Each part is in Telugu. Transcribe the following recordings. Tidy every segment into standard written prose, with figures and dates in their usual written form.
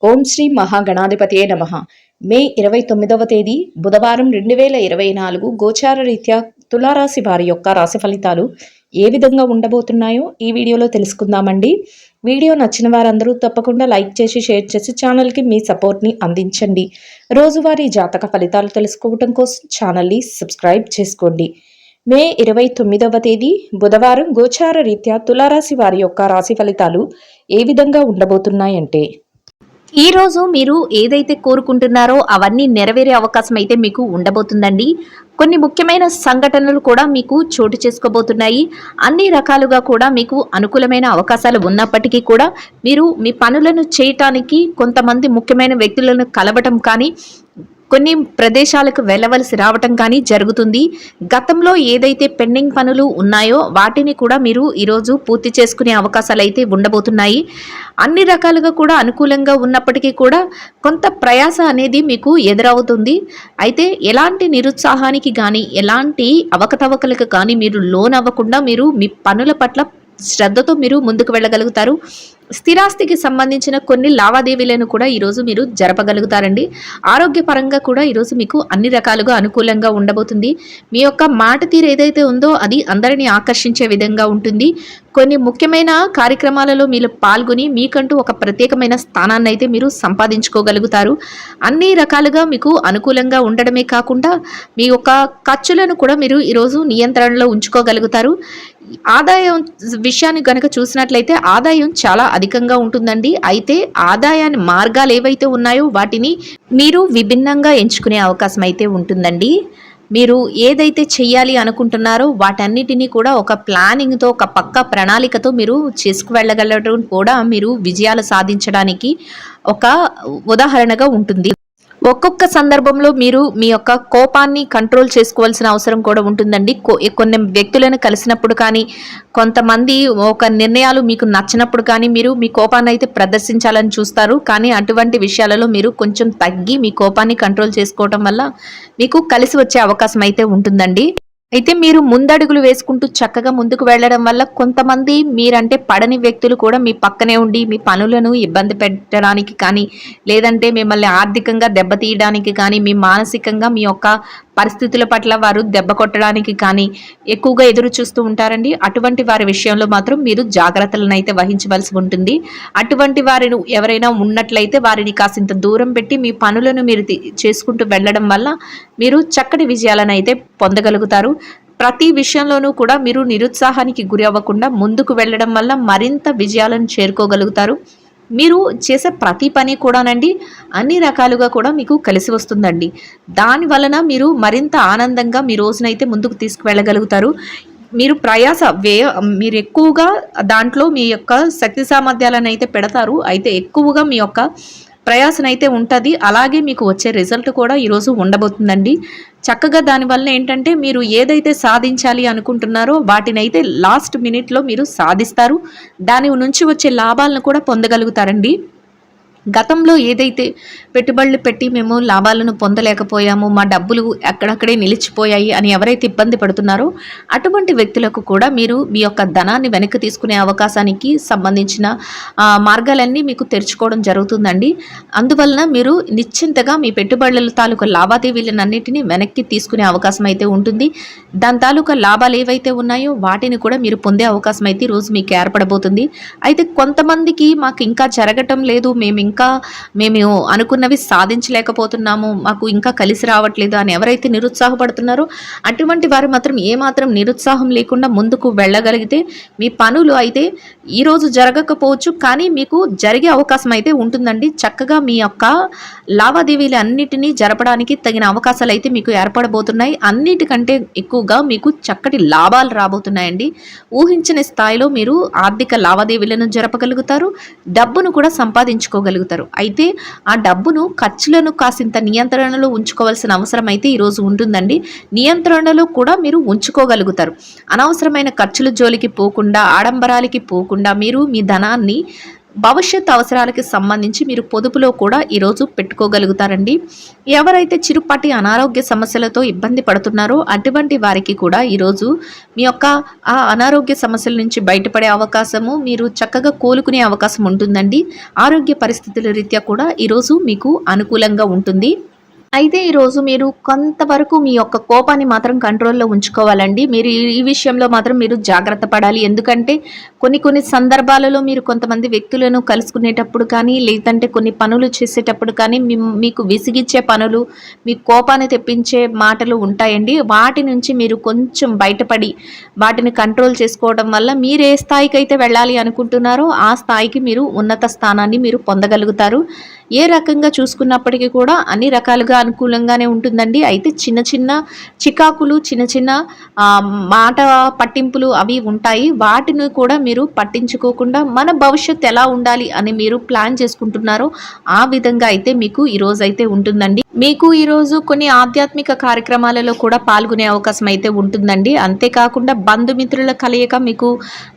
ఓం శ్రీ మహాగణాధిపతియే నమః. మే 29వ తేదీ బుధవారం 2024 గోచార రీత్యా తులారాశి వారి యొక్క రాశి ఫలితాలు ఏ విధంగా ఉండబోతున్నాయో ఈ వీడియోలో తెలుసుకుందామండి. వీడియో నచ్చిన వారందరూ తప్పకుండా లైక్ చేసి షేర్ చేసి ఛానల్కి మీ సపోర్ట్ని అందించండి. రోజువారీ జాతక ఫలితాలు తెలుసుకోవడం కోసం ఛానల్ని సబ్స్క్రైబ్ చేసుకోండి. మే 29వ తేదీ బుధవారం గోచార రీత్యా తులారాశి వారి యొక్క రాశి ఫలితాలు ఏ విధంగా ఉండబోతున్నాయంటే, ఈ రోజు మీరు ఏదైతే కోరుకుంటున్నారో అవన్నీ నెరవేరే అవకాశం అయితే మీకు ఉండబోతుందండి. కొన్ని ముఖ్యమైన సంఘటనలు కూడా మీకు చోటు చేసుకోబోతున్నాయి. అన్ని రకాలుగా కూడా మీకు అనుకూలమైన అవకాశాలు ఉన్నప్పటికీ కూడా మీరు మీ పనులను చేయటానికి కొంతమంది ముఖ్యమైన వ్యక్తులను కలవటం కానీ, కొన్ని ప్రదేశాలకు వెళ్ళవలసి రావటం కానీ జరుగుతుంది. గతంలో ఏదైతే పెండింగ్ పనులు ఉన్నాయో వాటిని కూడా మీరు ఈరోజు పూర్తి చేసుకునే అవకాశాలు అయితే ఉండబోతున్నాయి. అన్ని రకాలుగా కూడా అనుకూలంగా ఉన్నప్పటికీ కూడా కొంత ప్రయాస అనేది మీకు ఎదురవుతుంది. అయితే ఎలాంటి నిరుత్సాహానికి కానీ, ఎలాంటి అవకతవకలకు కానీ మీరు లోన్ అవ్వకుండా మీరు మీ పనుల పట్ల శ్రద్ధతో మీరు ముందుకు వెళ్ళగలుగుతారు. స్థిరాస్తికి సంబంధించిన కొన్ని లావాదేవీలను కూడా ఈరోజు మీరు జరపగలుగుతారండి. ఆరోగ్యపరంగా కూడా ఈరోజు మీకు అన్ని రకాలుగా అనుకూలంగా ఉండబోతుంది. మీ యొక్క మాట తీరు ఏదైతే ఉందో అది అందరినీ ఆకర్షించే విధంగా ఉంటుంది. కొన్ని ముఖ్యమైన కార్యక్రమాలలో మీరు పాల్గొని మీకంటూ ఒక ప్రత్యేకమైన స్థానాన్ని అయితే మీరు సంపాదించుకోగలుగుతారు. అన్ని రకాలుగా మీకు అనుకూలంగా ఉండడమే కాకుండా మీ యొక్క ఖర్చులను కూడా మీరు ఈరోజు నియంత్రణలో ఉంచుకోగలుగుతారు. ఆదాయం విషయాన్ని కనుక చూసినట్లయితే ఆదాయం చాలా అధికంగా ఉంటుందండి. అయితే ఆదాయాన్ని మార్గాలు ఏవైతే ఉన్నాయో వాటిని మీరు విభిన్నంగా ఎంచుకునే అవకాశం అయితే ఉంటుందండి. మీరు ఏదైతే చెయ్యాలి అనుకుంటున్నారో వాటన్నిటినీ కూడా ఒక ప్లానింగ్తో, ఒక పక్కా ప్రణాళికతో మీరు చేసుకువెళ్ళగలగడం కూడా మీరు విజయాలు సాధించడానికి ఒక ఉదాహరణగా ఉంటుంది. ఒక్కొక్క సందర్భంలో మీరు మీ యొక్క కోపాన్ని కంట్రోల్ చేసుకోవాల్సిన అవసరం కూడా ఉంటుందండి. కొన్ని వ్యక్తులను కలిసినప్పుడు కానీ, కొంతమంది ఒక నిర్ణయాలు మీకు నచ్చినప్పుడు కానీ మీరు మీ కోపాన్ని అయితే ప్రదర్శించాలని చూస్తారు. కానీ అటువంటి విషయాలలో మీరు కొంచెం తగ్గి మీ కోపాన్ని కంట్రోల్ చేసుకోవటం వల్ల మీకు కలిసి వచ్చే అవకాశం అయితే ఉంటుందండి. అయితే మీరు ముందడుగులు వేసుకుంటూ చక్కగా ముందుకు వెళ్ళడం వల్ల కొంతమంది మీరంటే పడని వ్యక్తులు కూడా మీ పక్కనే ఉండి మీ పనులను ఇబ్బంది పెట్టడానికి కానీ, లేదంటే మిమ్మల్ని ఆర్థికంగా దెబ్బతీయడానికి కానీ, మీ మానసికంగా మీ యొక్క పరిస్థితుల పట్ల వారు దెబ్బ కొట్టడానికి కానీ ఎక్కువగా ఎదురు చూస్తూ ఉంటారండి. అటువంటి వారి విషయంలో మాత్రం మీరు జాగ్రత్తలను అయితే వహించవలసి ఉంటుంది. అటువంటి వారిని ఎవరైనా ఉన్నట్లయితే వారిని కాసింత దూరం పెట్టి మీ పనులను మీరు చేసుకుంటూ వెళ్ళడం వల్ల మీరు చక్కటి విజయాలను అయితే పొందగలుగుతారు. ప్రతి విషయంలోనూ కూడా మీరు నిరుత్సాహానికి గురి అవ్వకుండా ముందుకు వెళ్ళడం వల్ల మరింత విజయాలను చేరుకోగలుగుతారు. మీరు చేసే ప్రతి పని కూడానండి అన్ని రకాలుగా కూడా మీకు కలిసి వస్తుందండి. దాని వలన మీరు మరింత ఆనందంగా మీ రోజునైతే ముందుకు తీసుకువెళ్ళగలుగుతారు. మీరు మీరు ఎక్కువగా దాంట్లో మీ యొక్క శక్తి సామర్థ్యాలను అయితే పెడతారు. అయితే ఎక్కువగా మీ యొక్క ప్రయాసన అయితే ఉంటుంది. అలాగే మీకు వచ్చే రిజల్ట్ కూడా ఈరోజు ఉండబోతుందండి. చక్కగా దానివల్ల ఏంటంటే మీరు ఏదైతే సాధించాలి అనుకుంటున్నారో వాటినైతే లాస్ట్ మినిట్లో మీరు సాధిస్తారు. దాని నుంచి వచ్చే లాభాలను కూడా పొందగలుగుతారండి. గతంలో ఏదైతే పెట్టుబడులు పెట్టి మేము లాభాలను పొందలేకపోయాము, మా డబ్బులు అక్కడక్కడే నిలిచిపోయాయి అని ఎవరైతే ఇబ్బంది పడుతున్నారో అటువంటి వ్యక్తులకు కూడా మీరు మీ యొక్క ధనాన్ని వెనక్కి తీసుకునే అవకాశానికి సంబంధించిన మార్గాలన్నీ మీకు తెరుచుకోవడం జరుగుతుందండి. అందువలన మీరు నిశ్చింతగా మీ పెట్టుబడుల తాలూకా లావాదేవీలన్నింటినీ వెనక్కి తీసుకునే అవకాశం అయితే ఉంటుంది. దాని తాలూకా లాభాలు ఏవైతే ఉన్నాయో వాటిని కూడా మీరు పొందే అవకాశం అయితే ఈరోజు మీకు ఏర్పడబోతుంది. అయితే కొంతమందికి మాకు ఇంకా జరగటం లేదు, మేము అనుకున్నవి సాధించలేకపోతున్నాము, మాకు ఇంకా కలిసి రావట్లేదు అని ఎవరైతే నిరుత్సాహపడుతున్నారో అటువంటి వారు మాత్రం ఏమాత్రం నిరుత్సాహం లేకుండా ముందుకు వెళ్ళగలిగితే మీ పనులు అయితే ఈరోజు జరగకపోవచ్చు, కానీ మీకు జరిగే అవకాశం అయితే ఉంటుందండి. చక్కగా మీ యొక్క లావాదేవీలు అన్నిటినీ జరపడానికి తగిన అవకాశాలు అయితే మీకు ఏర్పడబోతున్నాయి. అన్నిటికంటే ఎక్కువగా మీకు చక్కటి లాభాలు రాబోతున్నాయండి. ఊహించిన స్థాయిలో మీరు ఆర్థిక లావాదేవీలను జరపగలుగుతారు, డబ్బును కూడా సంపాదించుకోగలుగుతారు. అయితే ఆ డబ్బును ఖర్చులను కాసింత నియంత్రణలో ఉంచుకోవాల్సిన అవసరం అయితే ఈరోజు ఉంటుందండి. నియంత్రణలో కూడా మీరు ఉంచుకోగలుగుతారు. అనవసరమైన ఖర్చుల జోలికి పోకుండా, ఆడంబరాలకి పోకుండా మీరు మీ ధనాన్ని భవిష్యత్ అవసరాలకి సంబంధించి మీరు పొదుపులో కూడా ఈరోజు పెట్టుకోగలుగుతారండి. ఎవరైతే చిరుపాటి అనారోగ్య సమస్యలతో ఇబ్బంది పడుతున్నారో అటువంటి వారికి కూడా ఈరోజు మీ యొక్క ఆ అనారోగ్య సమస్యల నుంచి బయటపడే అవకాశము, మీరు చక్కగా కోలుకునే అవకాశం ఉంటుందండి. ఆరోగ్య పరిస్థితుల రీత్యా కూడా ఈరోజు మీకు అనుకూలంగా ఉంటుంది. అయితే ఈరోజు మీరు కొంతవరకు మీ యొక్క కోపాన్ని మాత్రం కంట్రోల్‌లో ఉంచుకోవాలండి. మీరు ఈ విషయంలో మాత్రం మీరు జాగ్రత్త పడాలి. ఎందుకంటే కొన్ని సందర్భాలలో మీరు కొంతమంది వ్యక్తులను కలుసుకునేటప్పుడు కానీ, లేదంటే కొన్ని పనులు చేసేటప్పుడు కానీ మీకు విసిగిచ్చే పనులు, మీ కోపాన్ని తెప్పించే మాటలు ఉంటాయండి. వాటి నుంచి మీరు కొంచెం బయటపడి వాటిని కంట్రోల్ చేసుకోవడం వల్ల మీరు ఏ స్థాయికైతే వెళ్ళాలి అనుకుంటున్నారో ఆ స్థాయికి మీరు ఉన్నత స్థానాన్ని మీరు పొందగలుగుతారు. ఏ రకంగా చూసుకున్నప్పటికీ కూడా అన్ని రకాలుగా అనుకూలంగానే ఉంటుందండి. అయితే చిన్న చికాకులు, చిన్న మాట పట్టింపులు అవి ఉంటాయి. వాటిని కూడా మీరు పట్టించుకోకుండా మన భవిష్యత్తు ఎలా ఉండాలి అని మీరు ప్లాన్ చేసుకుంటున్నారో ఆ విధంగా అయితే మీకు ఈరోజైతే ఉంటుందండి. మీకు ఈరోజు కొన్ని ఆధ్యాత్మిక కార్యక్రమాలలో కూడా పాల్గొనే అవకాశం అయితే ఉంటుందండి. అంతేకాకుండా బంధుమిత్రుల కలయిక మీకు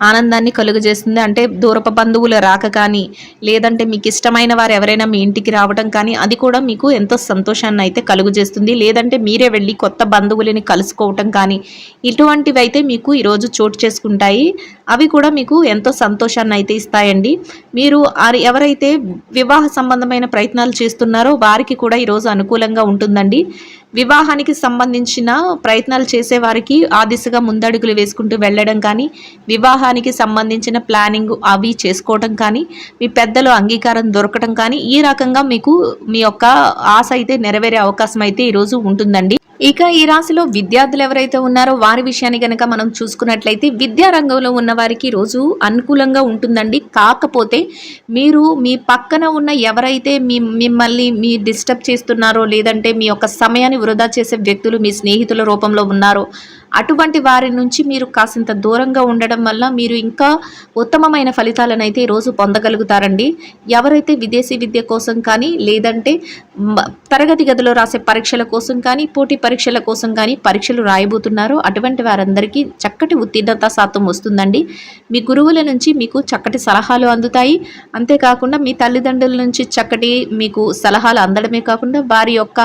ఆనందాన్ని కలుగజేస్తుంది. అంటే దూరపు బంధువుల రాక కానీ, లేదంటే మీకు ఇష్టమైన వారు ఎవరైనా మీ ఇంటికి రావడం కానీ, అది కూడా మీకు ఎంతో సంతోషాన్ని అయితే కలుగజేస్తుంది. లేదంటే మీరే వెళ్ళి కొత్త బంధువులని కలుసుకోవటం కానీ, ఇటువంటివి అయితే మీకు ఈరోజు చోటు చేసుకుంటాయి. అవి కూడా మీకు ఎంతో సంతోషాన్ని అయితే ఇస్తాయండి. మీరు ఎవరైతే వివాహ సంబంధమైన ప్రయత్నాలు చేస్తున్నారో వారికి కూడా ఈరోజు అనుకూలంగా ఉంటుందండి. వివాహానికి సంబంధించిన ప్రయత్నాలు చేసే వారికి ఆ దిశగా ముందడుగులు వేసుకుంటూ వెళ్ళడం కానీ, వివాహానికి సంబంధించిన ప్లానింగ్ అవి చేసుకోవడం కానీ, మీ పెద్దలు అంగీకారం దొరకడం కానీ, ఈ రకంగా మీకు మీ యొక్క ఆశ అయితే నెరవేరే అవకాశం అయితే ఈరోజు ఉంటుందండి. ఇక ఈ రాశిలో విద్యార్థులు ఎవరైతే ఉన్నారో వారి విషయాన్ని కనుక మనం చూసుకున్నట్లయితే విద్యా రంగంలో ఉన్న వారికి రోజు అనుకూలంగా ఉంటుందండి. కాకపోతే మీరు మీ పక్కన ఉన్న ఎవరైతే మిమ్మల్ని డిస్టర్బ్ చేస్తున్నారో, లేదంటే మీ యొక్క సమయాన్ని వృధా చేసే వ్యక్తులు మీ స్నేహితుల రూపంలో ఉన్నారో అటువంటి వారి నుంచి మీరు కాసింత దూరంగా ఉండడం వల్ల మీరు ఇంకా ఉత్తమమైన ఫలితాలను అయితే ఈరోజు పొందగలుగుతారండి. ఎవరైతే విదేశీ విద్య కోసం కానీ, లేదంటే తరగతి గదిలో రాసే పరీక్షల కోసం కానీ, పోటీ పరీక్షల కోసం కానీ పరీక్షలు రాయబోతున్నారో అటువంటి వారందరికీ చక్కటి ఉత్తీర్ణత శాతం వస్తుందండి. మీ గురువుల నుంచి మీకు చక్కటి సలహాలు అందుతాయి. అంతేకాకుండా మీ తల్లిదండ్రుల నుంచి చక్కటి మీకు సలహాలు అందడమే కాకుండా వారి యొక్క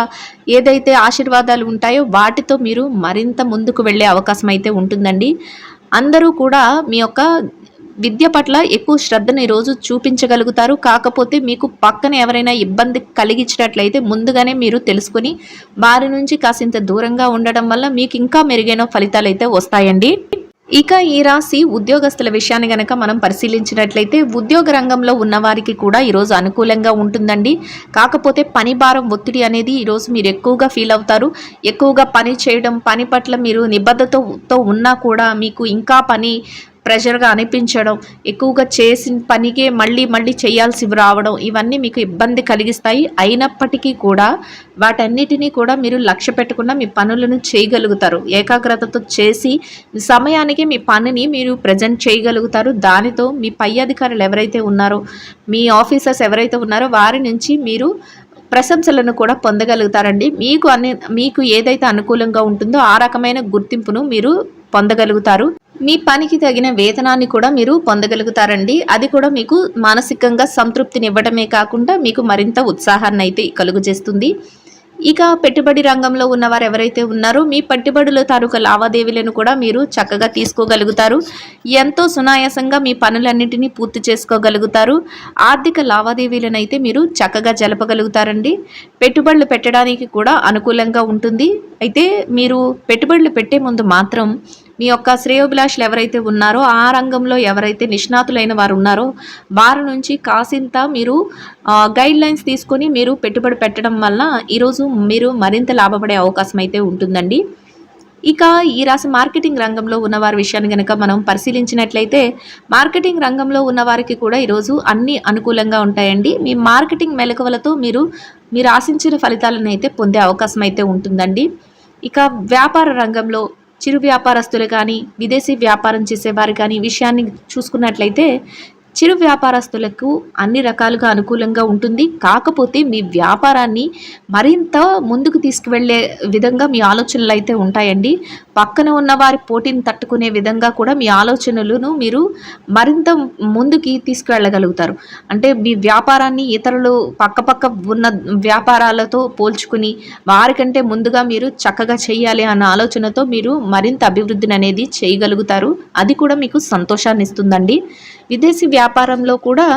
ఏదైతే ఆశీర్వాదాలు ఉంటాయో వాటితో మీరు మరింత ముందుకు వెళ్ళే అవకాశం అయితే ఉంటుందండి. అందరూ కూడా మీ యొక్క విద్య పట్ల ఎక్కువ శ్రద్ధను ఈరోజు చూపించగలుగుతారు. కాకపోతే మీకు పక్కన ఎవరైనా ఇబ్బంది కలిగించినట్లయితే ముందుగానే మీరు తెలుసుకొని వారి నుంచి కాసింత దూరంగా ఉండడం వల్ల మీకు ఇంకా మెరుగైన ఫలితాలు అయితే వస్తాయండి. ఇక ఈ రాశి ఉద్యోగస్తుల విషయాన్ని గనక మనం పరిశీలించినట్లయితే ఉద్యోగ రంగంలో ఉన్నవారికి కూడా ఈరోజు అనుకూలంగా ఉంటుందండి. కాకపోతే పని భారం ఒత్తిడి అనేది ఈరోజు మీరు ఎక్కువగా ఫీల్ అవుతారు. ఎక్కువగా పని చేయడం, పని పట్ల మీరు నిబద్ధతతో ఉన్నా కూడా మీకు ఇంకా పని ప్రెషర్గా అనిపించడం, ఎక్కువగా చేసిన పనికే మళ్ళీ చేయాల్సి రావడం, ఇవన్నీ మీకు ఇబ్బంది కలిగిస్తాయి. అయినప్పటికీ కూడా వాటన్నిటినీ కూడా మీరు లక్ష్య పెట్టకుండా మీ పనులను చేయగలుగుతారు. ఏకాగ్రతతో చేసి సమయానికి మీ పనిని మీరు ప్రజెంట్ చేయగలుగుతారు. దానితో మీ పై అధికారులు ఎవరైతే ఉన్నారో, మీ ఆఫీసర్స్ ఎవరైతే ఉన్నారో వారి నుంచి మీరు ప్రశంసలను కూడా పొందగలుగుతారండి. మీకు ఏదైతే అనుకూలంగా ఉంటుందో ఆ రకమైన గుర్తింపును మీరు పొందగలుగుతారు. మీ పనికి తగిన వేతనాన్ని కూడా మీరు పొందగలుగుతారండి. అది కూడా మీకు మానసికంగా సంతృప్తిని ఇవ్వడమే కాకుండా మీకు మరింత ఉత్సాహాన్ని అయితే కలుగజేస్తుంది. ఇక పెట్టుబడి రంగంలో ఉన్నవారు ఎవరైతే ఉన్నారో మీ పెట్టుబడుల తాలూకా లావాదేవీలను కూడా మీరు చక్కగా తీసుకోగలుగుతారు. ఎంతో సునాయాసంగా మీ పనులన్నింటినీ పూర్తి చేసుకోగలుగుతారు. ఆర్థిక లావాదేవీలను అయితే మీరు చక్కగా జరపగలుగుతారండి. పెట్టుబడులు పెట్టడానికి కూడా అనుకూలంగా ఉంటుంది. అయితే మీరు పెట్టుబడులు పెట్టే ముందు మాత్రం మీ యొక్క శ్రేయోభిలాషులు ఎవరైతే ఉన్నారో, ఆ రంగంలో ఎవరైతే నిష్ణాతులైన వారు ఉన్నారో వారి నుంచి కాసింత మీరు గైడ్ లైన్స్ తీసుకొని మీరు పెట్టుబడి పెట్టడం వల్ల ఈరోజు మీరు మరింత లాభపడే అవకాశం అయితే ఉంటుందండి. ఇక ఈ రాశి మార్కెటింగ్ రంగంలో ఉన్నవారి విషయాన్ని కనుక మనం పరిశీలించినట్లయితే మార్కెటింగ్ రంగంలో ఉన్నవారికి కూడా ఈరోజు అన్ని అనుకూలంగా ఉంటాయండి. మీ మార్కెటింగ్ మెలకువలతో మీరు ఆశించిన ఫలితాలను అయితే పొందే అవకాశం అయితే ఉంటుందండి. ఇక వ్యాపార రంగంలో చిరు వ్యాపారస్తులు కానీ, విదేశీ వ్యాపారం చేసేవారు కానీ విషయాన్ని చూసుకున్నట్లయితే చిరు వ్యాపారస్తులకు అన్ని రకాలుగా అనుకూలంగా ఉంటుంది. కాకపోతే మీ వ్యాపారాన్ని మరింత ముందుకు తీసుకువెళ్ళే విధంగా మీ ఆలోచనలు అయితే ఉంటాయండి. పక్కన ఉన్న వారి పోటీని తట్టుకునే విధంగా కూడా మీ ఆలోచనలను మీరు మరింత ముందుకి తీసుకువెళ్ళగలుగుతారు. అంటే మీ వ్యాపారాన్ని ఇతరులు పక్కపక్క ఉన్న వ్యాపారాలతో పోల్చుకుని వారికంటే ముందుగా మీరు చక్కగా చేయాలి అన్న ఆలోచనతో మీరు మరింత అభివృద్ధిని అనేది చేయగలుగుతారు. అది కూడా మీకు సంతోషాన్ని ఇస్తుందండి. విదేశీ వ్యాపారంలో కూడా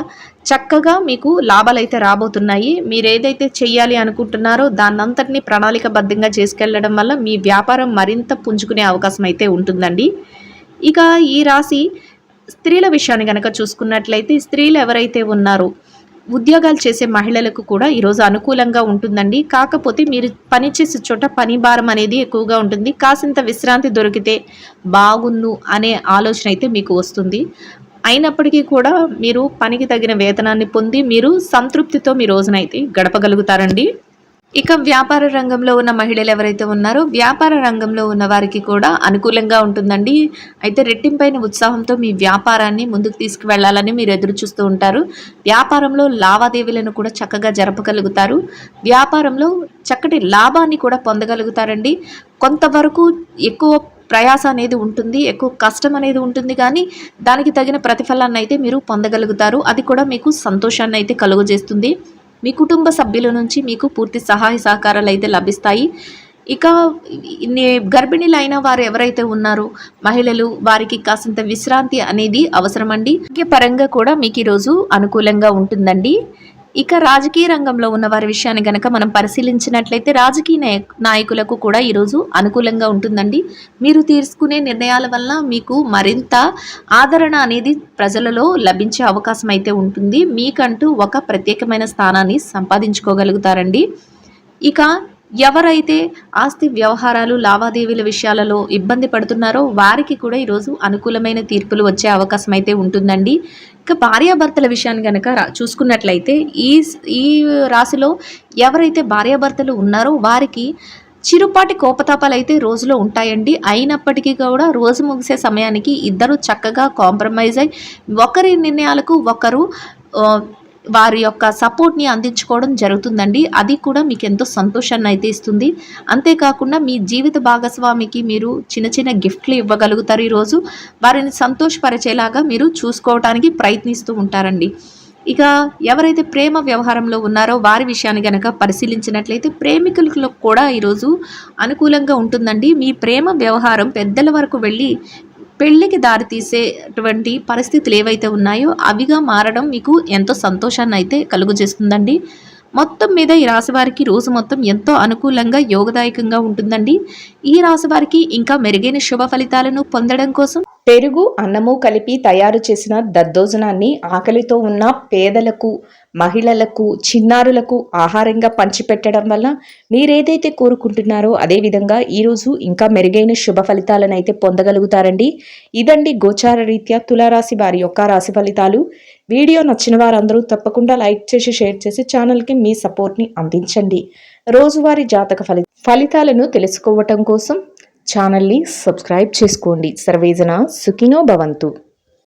చక్కగా మీకు లాభాలైతే రాబోతున్నాయి. మీరు ఏదైతే చెయ్యాలి అనుకుంటున్నారో దాన్నంతటినీ ప్రణాళికబద్ధంగా చేసుకెళ్లడం వల్ల మీ వ్యాపారం మరింత పుంజుకునే అవకాశం అయితే ఉంటుందండి. ఇక ఈ రాశి స్త్రీల విషయాన్ని గనక చూసుకున్నట్లయితే స్త్రీలు ఎవరైతే ఉన్నారో ఉద్యోగాలు చేసే మహిళలకు కూడా ఈరోజు అనుకూలంగా ఉంటుందండి. కాకపోతే మీరు పనిచేసే చోట పని భారం అనేది ఎక్కువగా ఉంటుంది. కాసింత విశ్రాంతి దొరికితే బాగుండు అనే ఆలోచన అయితే మీకు వస్తుంది. అయినప్పటికీ కూడా మీరు పనికి తగిన వేతనాన్ని పొంది మీరు సంతృప్తితో మీ రోజునైతే గడపగలుగుతారండి. ఇక వ్యాపార రంగంలో ఉన్న మహిళలు ఎవరైతే ఉన్నారో వ్యాపార రంగంలో ఉన్న వారికి కూడా అనుకూలంగా ఉంటుందండి. అయితే రెట్టింపైన ఉత్సాహంతో మీ వ్యాపారాన్ని ముందుకు తీసుకువెళ్లాలని మీరు ఎదురు చూస్తూ ఉంటారు. వ్యాపారంలో లావాదేవీలను కూడా చక్కగా జరపగలుగుతారు. వ్యాపారంలో చక్కటి లాభాన్ని కూడా పొందగలుగుతారండి. కొంతవరకు ఎక్కువ ప్రయాస అనేది ఉంటుంది, ఎక్కువ కష్టం అనేది ఉంటుంది, కానీ దానికి తగిన ప్రతిఫలాన్ని అయితే మీరు పొందగలుగుతారు. అది కూడా మీకు సంతోషాన్ని అయితే కలుగజేస్తుంది. మీ కుటుంబ సభ్యుల నుంచి మీకు పూర్తి సహాయ సహకారాలు అయితే లభిస్తాయి. ఇక గర్భిణీలైన వారు ఎవరైతే ఉన్నారో మహిళలు వారికి కాసింత విశ్రాంతి అనేది అవసరమండి. పరంగా కూడా మీకు ఈరోజు అనుకూలంగా ఉంటుందండి. ఇక రాజకీయ రంగంలో ఉన్న వారి విషయాన్ని గనక మనం పరిశీలించినట్లయితే రాజకీయ నాయకులకు కూడా ఈరోజు అనుకూలంగా ఉంటుందండి. మీరు తీసుకునే నిర్ణయాల వల్ల మీకు మరింత ఆదరణ అనేది ప్రజలలో లభించే అవకాశం అయితే ఉంటుంది. మీకంటూ ఒక ప్రత్యేకమైన స్థానాన్ని సంపాదించుకోగలుగుతారండి. ఇక ఎవరైతే ఆస్తి వ్యవహారాలు లావాదేవీల విషయాలలో ఇబ్బంది పడుతున్నారో వారికి కూడా ఈరోజు అనుకూలమైన తీర్పులు వచ్చే అవకాశం అయితే ఉంటుందండి. ఇక భార్యాభర్తల విషయాన్ని కనుక చూసుకున్నట్లయితే ఈ రాశిలో ఎవరైతే భార్యాభర్తలు ఉన్నారో వారికి చిరుపాటి కోపతాపాలు అయితే రోజులో ఉంటాయండి. అయినప్పటికీ కూడా రోజు ముగిసే సమయానికి ఇద్దరు చక్కగా కాంప్రమైజ్ అయి ఒకరి నిర్ణయాలకు ఒకరు వారి యొక్క సపోర్ట్ని అందించుకోవడం జరుగుతుందండి. అది కూడా మీకు ఎంతో సంతోషాన్ని అయితే ఇస్తుంది. అంతేకాకుండా మీ జీవిత భాగస్వామికి మీరు చిన్న చిన్న గిఫ్ట్లు ఇవ్వగలుగుతారు. ఈరోజు వారిని సంతోషపరిచేలాగా మీరు చూసుకోవడానికి ప్రయత్నిస్తూ ఉంటారండి. ఇక ఎవరైతే ప్రేమ వ్యవహారంలో ఉన్నారో వారి విషయాన్ని గనక పరిశీలించినట్లయితే ప్రేమికులకు కూడా ఈరోజు అనుకూలంగా ఉంటుందండి. మీ ప్రేమ వ్యవహారం పెద్దల వరకు వెళ్ళి పెళ్ళికి దారితీసేటువంటి పరిస్థితులు ఏవైతే ఉన్నాయో అవిగా మారడం మీకు ఎంతో సంతోషాన్ని అయితే కలుగజేస్తుందండి. మొత్తం మీద ఈ రాశి వారికి రోజు మొత్తం ఎంతో అనుకూలంగా యోగదాయకంగా ఉంటుందండి. ఈ రాశి వారికి ఇంకా మెరుగైన శుభ ఫలితాలను పొందడం కోసం పెరుగు అన్నము కలిపి తయారు చేసిన దద్దోజనాన్ని ఆకలితో ఉన్న పేదలకు, మహిళలకు, చిన్నారులకు ఆహారంగా పంచిపెట్టడం వల్ల మీరేదైతే కోరుకుంటున్నారో అదేవిధంగా ఈరోజు ఇంకా మెరుగైన శుభ ఫలితాలను అయితే పొందగలుగుతారండి. ఇదండి గోచార రీత్యా తులారాశి వారి యొక్క రాశి ఫలితాలు. వీడియో నచ్చిన వారందరూ తప్పకుండా లైక్ చేసి షేర్ చేసి ఛానల్కి మీ సపోర్ట్ని అందించండి. రోజువారీ జాతక ఫలితాలను తెలుసుకోవటం కోసం ఛానల్ని సబ్స్క్రైబ్ చేసుకోండి. సర్వేజన సుఖినో భవంతు.